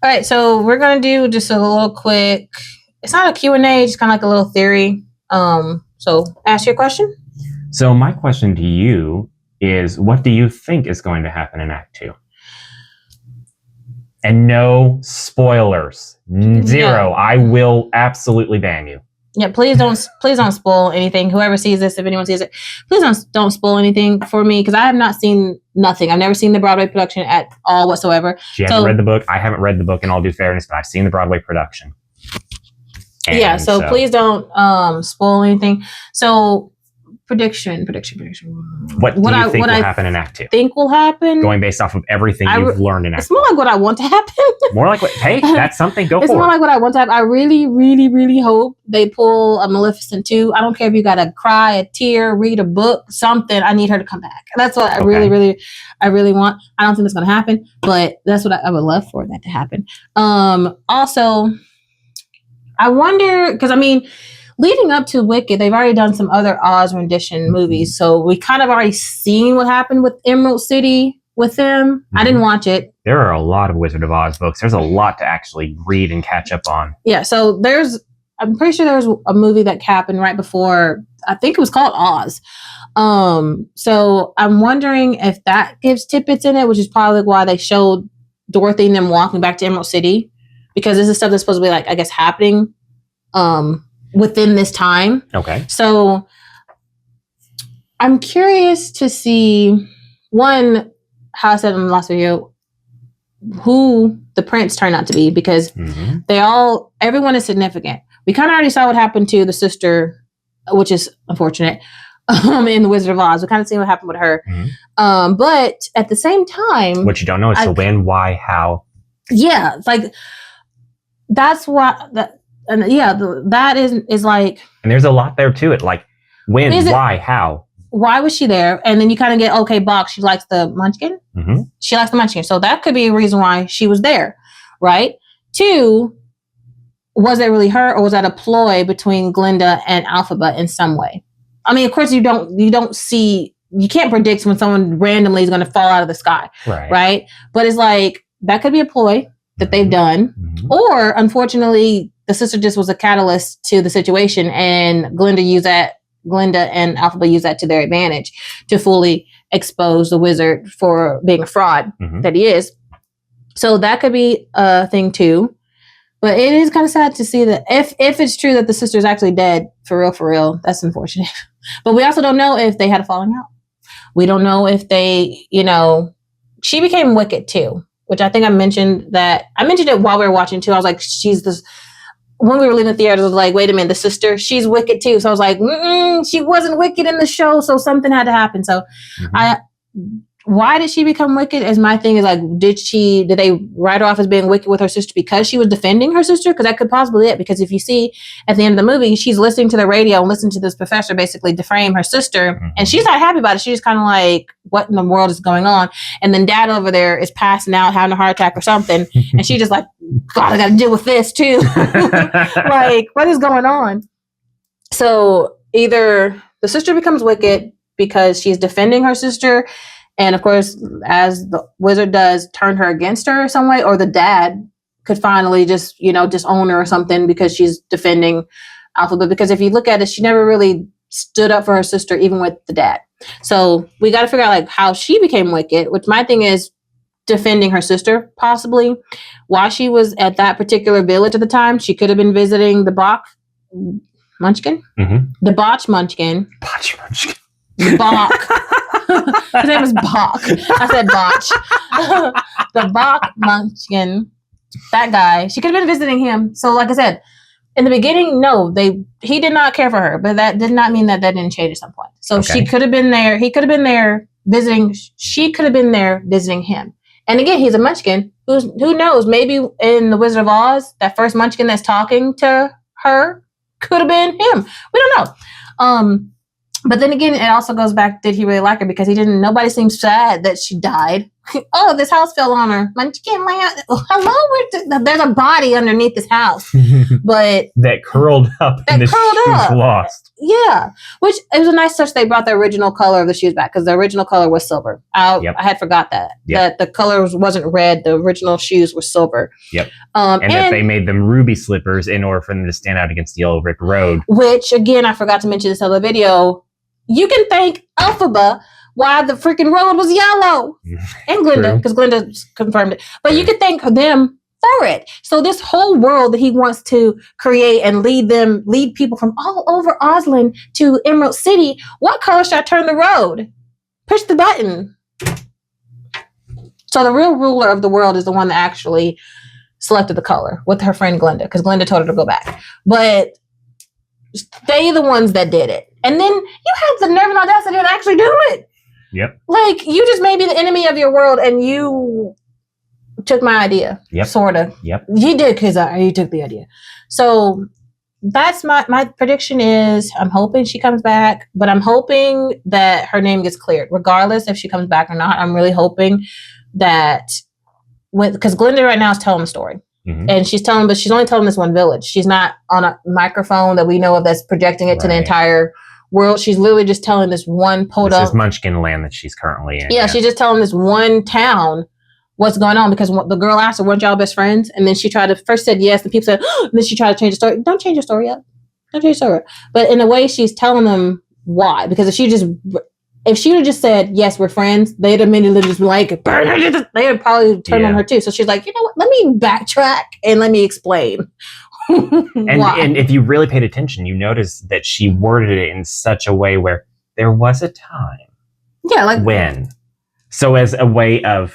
All right, so we're going to do just a little quick, it's not a Q&A, just kind of like a little theory. So ask your question. So my question to you is, what do you think is going to happen in Act 2? And no spoilers. Zero. Yeah. I will absolutely ban you. Yeah, please don't spoil anything. Whoever sees this, if anyone sees it, please don't spoil anything for me, because I have not seen nothing. I've never seen the Broadway production at all whatsoever. She hasn't read the book. I haven't read the book in all due fairness, but I've seen the Broadway production. And yeah, so please don't spoil anything. So prediction. What do you think will happen in Act 2? Think will happen? Going based off of everything you've learned in Act 2. It's more like what I want to happen. More like what? Hey, that's something. Go for it. It's more like what I want to happen. I really, really, really hope they pull a Maleficent 2. I don't care if you got to cry, a tear, read a book, something. I need her to come back. That's what I really want. I don't think that's going to happen, but that's what I would love for that to happen. Also, I wonder, because I mean, leading up to Wicked, they've already done some other Oz rendition movies. So we kind of already seen what happened with Emerald City with them. Mm-hmm. I didn't watch it. There are a lot of Wizard of Oz books. There's a lot to actually read and catch up on. Yeah, so I'm pretty sure there was a movie that happened right before, I think it was called Oz. So I'm wondering if that gives tidbits in it, which is probably why they showed Dorothy and them walking back to Emerald City, because this is stuff that's supposed to be like, I guess, happening within this time. Okay. So I'm curious to see, one, how I said in the last video, who the prince turned out to be, because everyone is significant. We kind of already saw what happened to the sister, which is unfortunate, in The Wizard of Oz. We kind of seen what happened with her. Mm-hmm. But at the same time... What you don't know is when, why, how. Yeah, like, that's what... that is like... And there's a lot there to it, like, when, why, how. Why was she there? And then you kind of get, okay, Bach, she likes the munchkin. Mm-hmm. She likes the munchkin. So that could be a reason why she was there, right? 2, was it really her, or was that a ploy between Glinda and Alphaba in some way? I mean, of course, you can't predict when someone randomly is going to fall out of the sky, right? But it's like, that could be a ploy that they've done. Mm-hmm. Or, unfortunately, the sister just was a catalyst to the situation, and Glinda and Alphaba use that to their advantage to fully expose the wizard for being a fraud that he is. So that could be a thing too. But it is kind of sad to see that if it's true that the sister is actually dead, for real, that's unfortunate. But we also don't know if they had a falling out. We don't know if they, she became Wicked too, which I think I mentioned it while we were watching too. I was like, she's this. When we were leaving the theater, I was like, wait a minute, the sister, she's Wicked too. So I was like, she wasn't Wicked in the show, so something had to happen. So why did she become Wicked? As my thing is like, did they write her off as being Wicked with her sister because she was defending her sister? Because that could possibly be it. Because if you see at the end of the movie, she's listening to the radio and listening to this professor basically defame her sister, and she's not happy about it. She's just kind of like, what in the world is going on? And then dad over there is passing out, having a heart attack or something, and she just like, God, I got to deal with this too. Like, what is going on? So either the sister becomes Wicked because she's defending her sister, and of course, as the wizard does, turn her against her some way, or the dad could finally just, disown her or something because she's defending Alphaba. Because if you look at it, she never really stood up for her sister, even with the dad. So we got to figure out like how she became Wicked, which my thing is defending her sister, possibly. While she was at that particular village at the time, she could have been visiting the Bach Munchkin? Mm-hmm. The Botch Munchkin. Botch Munchkin. The Bach. His name was Bach. I said Botch. The Bach Munchkin. That guy. She could have been visiting him. So like I said, in the beginning, no, he did not care for her, but that did not mean that didn't change at some point. So she could have been there. He could have been there visiting. She could have been there visiting him. And again, he's a munchkin. Who knows? Maybe in The Wizard of Oz, that first munchkin that's talking to her could have been him. We don't know. But then again, it also goes back, did he really like her? Because nobody seems sad that she died. Oh, this house fell on her. Munchkin land. Oh, hello, there's a body underneath this house, but that curled up and the shoes lost. Yeah, which it was a nice touch. They brought the original color of the shoes back because the original color was silver. I had forgot that the color wasn't red. The original shoes were silver. Yep. And that they made them ruby slippers in order for them to stand out against the yellow brick road. Which again, I forgot to mention this other video. You can thank Elphaba why the freaking road was yellow, and Glinda, because Glinda confirmed it. But you can thank them for it. So this whole world that he wants to create and lead people from all over Oslan to Emerald City. What color should I turn the road? Push the button. So the real ruler of the world is the one that actually selected the color with her friend Glinda, because Glinda told her to go back. But they the ones that did it. And then you have the nerve and audacity to actually do it. Yep. Like, you just may be the enemy of your world, and you took my idea. Yep. Sort of. Yep. You did, because you took the idea. So that's my prediction is I'm hoping she comes back, but I'm hoping that her name gets cleared. Regardless if she comes back or not, I'm really hoping that, because Glinda right now is telling the story. Mm-hmm. And she's telling, but she's only telling this one village. She's not on a microphone that we know of that's projecting it to the entire world. She's literally just telling this one Podunk. This is Munchkin land that she's currently in. Yeah, she's just telling this one town what's going on, because the girl asked her, weren't y'all best friends? And then she tried to, first said yes, and people said, and then she tried to change the story. Don't change your story up. Don't change the story up. But in a way, she's telling them why. Because if she would have just said, yes, we're friends, they'd immediately just be like, they would probably turn on her too. So she's like, you know what, let me backtrack and let me explain. And if you really paid attention, you noticed that she worded it in such a way where there was a time. Yeah, like when. So as a way of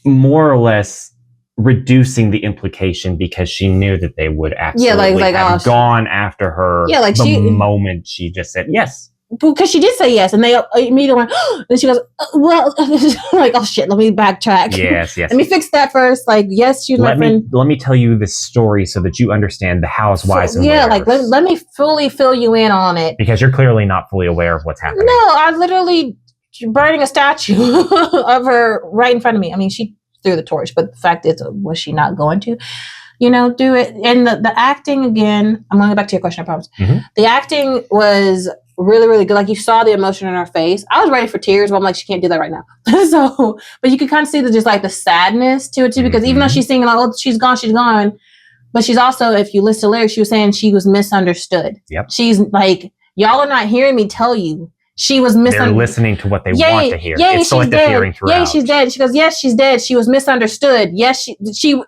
more or less reducing the implication, because she knew that they would absolutely have gone after her the moment she just said yes. Because she did say yes, and they immediately went, and she goes, well, like, oh shit, let me backtrack. Yes. Let me fix that first. Like, yes, she's my friend. Let me tell you this story so that you understand the hows, whys, and wheres. Like, let me fully fill you in on it. Because you're clearly not fully aware of what's happening. No, I literally burning a statue of her right in front of me. I mean, she threw the torch, but the fact is, was she not going to? Do it. And the acting, again, I'm going to go back to your question, I promise. Mm-hmm. The acting was really, really good. Like, you saw the emotion in her face. I was ready for tears, but I'm like, she can't do that right now. So, but you could kind of see the sadness to it too, because even though she's singing, like, oh, she's gone. But she's also, if you listen to lyrics, she was saying she was misunderstood. Yep. She's like, y'all are not hearing me tell you. She was misunderstood. They're listening to what they want to hear. It's selective hearing throughout. Yeah, she's dead. She goes, yes, she's dead. She was misunderstood. Yes, she.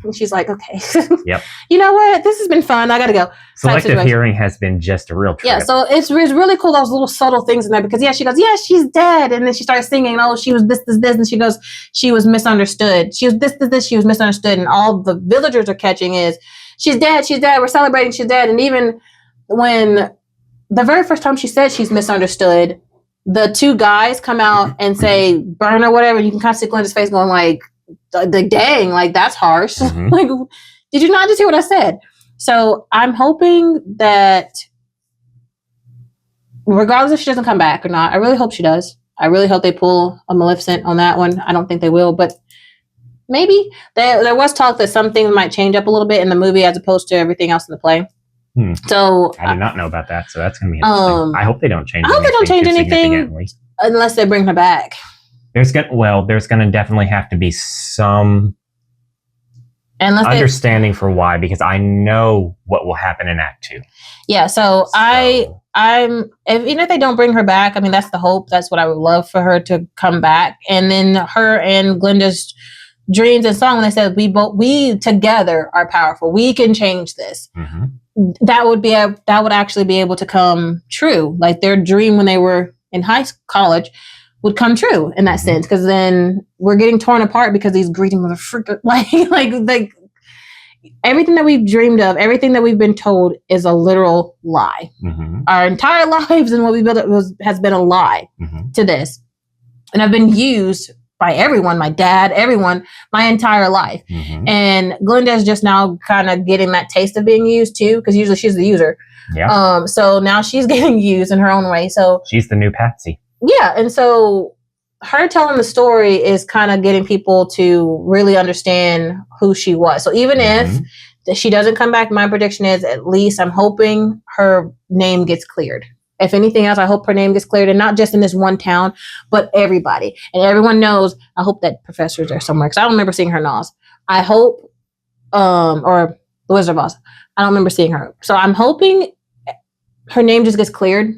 And she's like, okay. Yep. You know what? This has been fun. I got to go. Selective hearing has been just a real trip. Yeah, so it's really cool, those little subtle things in there, because, she goes, yeah, she's dead. And then she starts singing, oh, she was this. And she goes, she was misunderstood. She was this, she was misunderstood. And all the villagers are catching is, she's dead. We're celebrating, she's dead. And even when the very first time she said she's misunderstood, the two guys come out and say, burn or whatever. You can kind of see Glinda's face going like, dang, like, that's harsh. Mm-hmm. Like, did you not just hear what I said? So I'm hoping that regardless if she doesn't come back or not, I really hope she does. I really hope they pull a Maleficent on that one. I don't think they will, but maybe. There was talk that some things might change up a little bit in the movie as opposed to everything else in the play. So I did not know about that, so that's going to be interesting. I hope they don't change anything. I hope they don't change anything unless they bring her back. There's going to definitely have to be some understanding for why, because I know what will happen in Act 2. Yeah, so even if they don't bring her back, I mean, that's the hope. That's what I would love for her to come back. And then her and Glinda's dreams and song, when they said we together are powerful, we can change this. Mm-hmm. That would actually be able to come true. Like, their dream when they were in college would come true in that sense, because then we're getting torn apart because these greedy motherfuckers, like everything that we've dreamed of, everything that we've been told is a literal lie. Mm-hmm. Our entire lives and what we built has been a lie to this, and I've been used by everyone, my dad, everyone, my entire life. Mm-hmm. And Glinda is just now kind of getting that taste of being used too, because usually she's the user. Yeah. So now she's getting used in her own way. So she's the new Patsy. Yeah, and so her telling the story is kind of getting people to really understand who she was. So even if she doesn't come back, my prediction is at least I'm hoping her name gets cleared. If anything else, I hope her name gets cleared, and not just in this one town, but everybody. And everyone knows, I hope that professor's there somewhere, because I don't remember seeing her in Oz. I hope, or the Wizard of Oz. I don't remember seeing her. So I'm hoping her name just gets cleared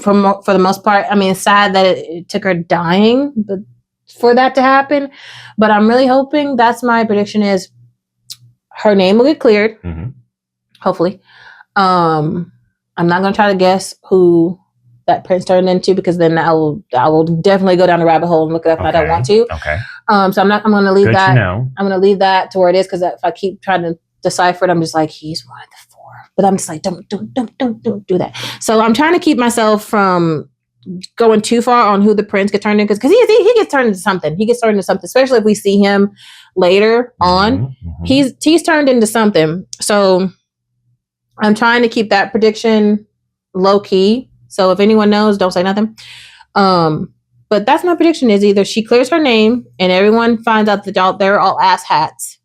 for the most part. I mean, it's sad that it took her dying for that to happen, but I'm really hoping, that's my prediction, is her name will get cleared. Hopefully. I'm not going to try to guess who that prince turned into, because then I will definitely go down the rabbit hole and look it up, and I don't want to. Okay. So I'm going to leave that. Good to know. I'm going to leave that to where it is, because if I keep trying to decipher it, I'm just like, he's one of the 4. But I'm just like, don't do that. So I'm trying to keep myself from going too far on who the prince gets turned into, because he gets turned into something. He gets turned into something, especially if we see him later on. He's turned into something. So I'm trying to keep that prediction low key. So if anyone knows, don't say nothing. But that's my prediction, is either she clears her name and everyone finds out that they're all ass hats.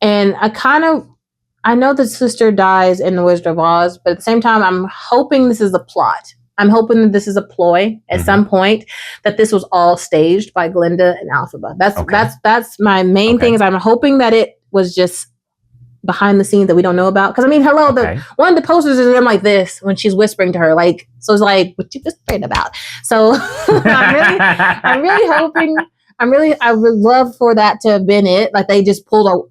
And I know the sister dies in The Wizard of Oz, but at the same time, I'm hoping this is a plot. I'm hoping that this is a ploy at some point, that this was all staged by Glinda and Alphaba. That's my main thing, is I'm hoping that it was just behind the scenes that we don't know about. Because I mean, hello, one of the posters is them like this when she's whispering to her, like, so it's like, what you whispering about? So I'm really hoping, I would love for that to have been it. Like they just pulled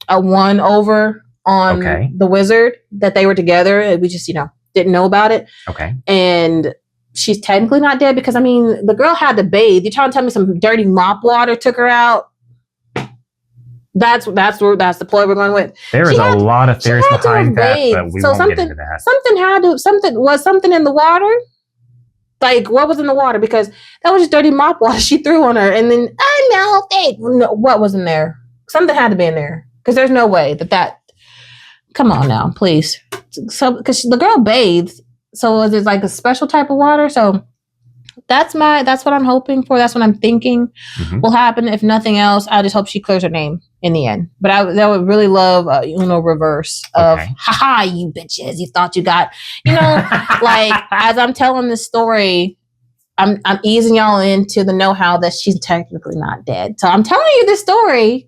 a one over on the wizard, that they were together, and we just, didn't know about it. Okay. And she's technically not dead, because I mean, the girl had to bathe. You're trying to tell me some dirty mop water took her out? That's the ploy we're going with. There is a lot of theories behind that, but we won't get into that. Was something in the water? Like, what was in the water? Because that was just dirty mop water she threw on her. And then, what was in there? Something had to be in there. Because there's no way that come on now, please. So, because the girl bathed, so is it like a special type of water? So that's what I'm hoping for. That's what I'm thinking will happen. If nothing else, I just hope she clears her name in the end. But I would really love a Uno reverse of, haha, you bitches, you thought you got, like, as I'm telling this story, I'm easing y'all into the know-how that she's technically not dead. So I'm telling you this story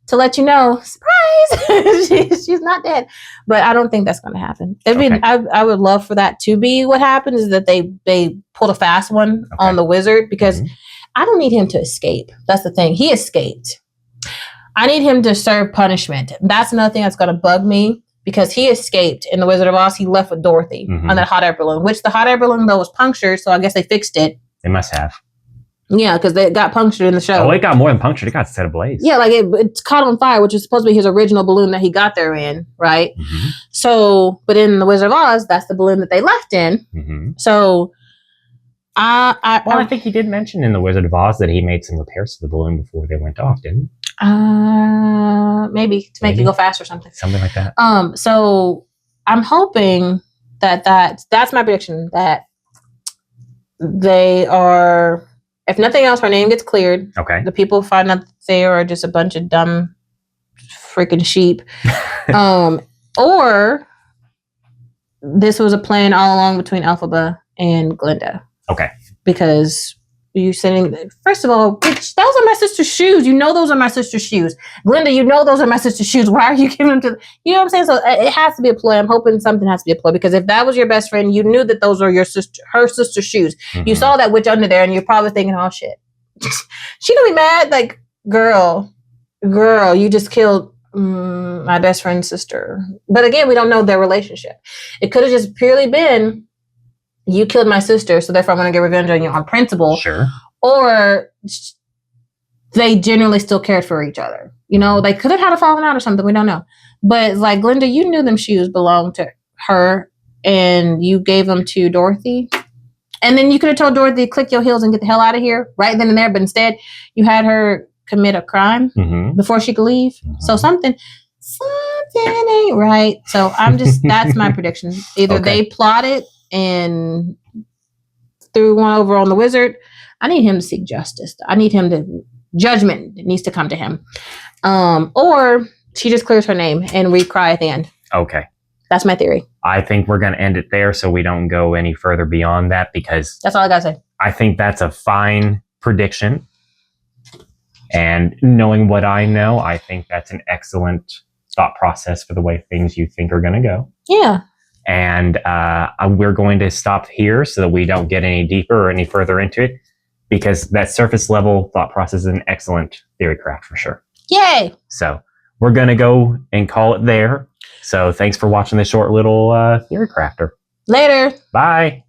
to let you know, surprise, she's not dead. But I don't think that's going to happen. I would love for that to be what happened, is that they pulled a fast one on the wizard, because I don't need him to escape. That's the thing. He escaped. I need him to serve punishment. That's another thing that's going to bug me, because he escaped in The Wizard of Oz. He left with Dorothy on that hot air balloon, which the hot air balloon, though, was punctured. So I guess they fixed it. They must have. Yeah, because they got punctured in the show. Oh, it got more than punctured. It got set ablaze. Yeah, like it's caught on fire, which is supposed to be his original balloon that he got there in, right? So, but in The Wizard of Oz, that's the balloon that they left in. So, I think he did mention in The Wizard of Oz that he made some repairs to the balloon before they went off, didn't he? Maybe to make it go fast or something. Something like that. So I'm hoping that's my prediction, that they are. If nothing else, her name gets cleared. Okay. The people find out that they are just a bunch of dumb freaking sheep. Or this was a plan all along between Alphaba and Glinda. Okay. Because you sending, first of all, bitch, those are my sister's shoes. You know those are my sister's shoes. Glinda, you know those are my sister's shoes. Why are you giving them to, you know what I'm saying? So it has to be a ploy. I'm hoping something has to be a ploy, because if that was your best friend, you knew that those are her sister's shoes. You saw that witch under there, and you're probably thinking, oh shit. She gonna be mad, like, girl, you just killed my best friend's sister. But again, we don't know their relationship. It could have just purely been, you killed my sister, so therefore I'm going to get revenge on you on principle. Sure. Or they generally still cared for each other. They could have had a falling out or something. We don't know. But it's like, Glinda, you knew them shoes belonged to her, and you gave them to Dorothy. And then you could have told Dorothy, click your heels and get the hell out of here right then and there. But instead, you had her commit a crime before she could leave. So something ain't right. So I'm just, that's my prediction. Either they plotted and threw one over on the wizard. I need him to seek justice. I need him to judgment needs to come to him. Or she just clears her name and we cry at the end. Okay. That's my theory. I think we're going to end it there so we don't go any further beyond that because... That's all I got to say. I think that's a fine prediction. And knowing what I know, I think that's an excellent thought process for the way things you think are going to go. Yeah. And we're going to stop here so that we don't get any deeper or any further into it because that surface level thought process is an excellent theory craft for sure. Yay! So we're going to go and call it there. So thanks for watching this short little theory crafter. Later. Bye.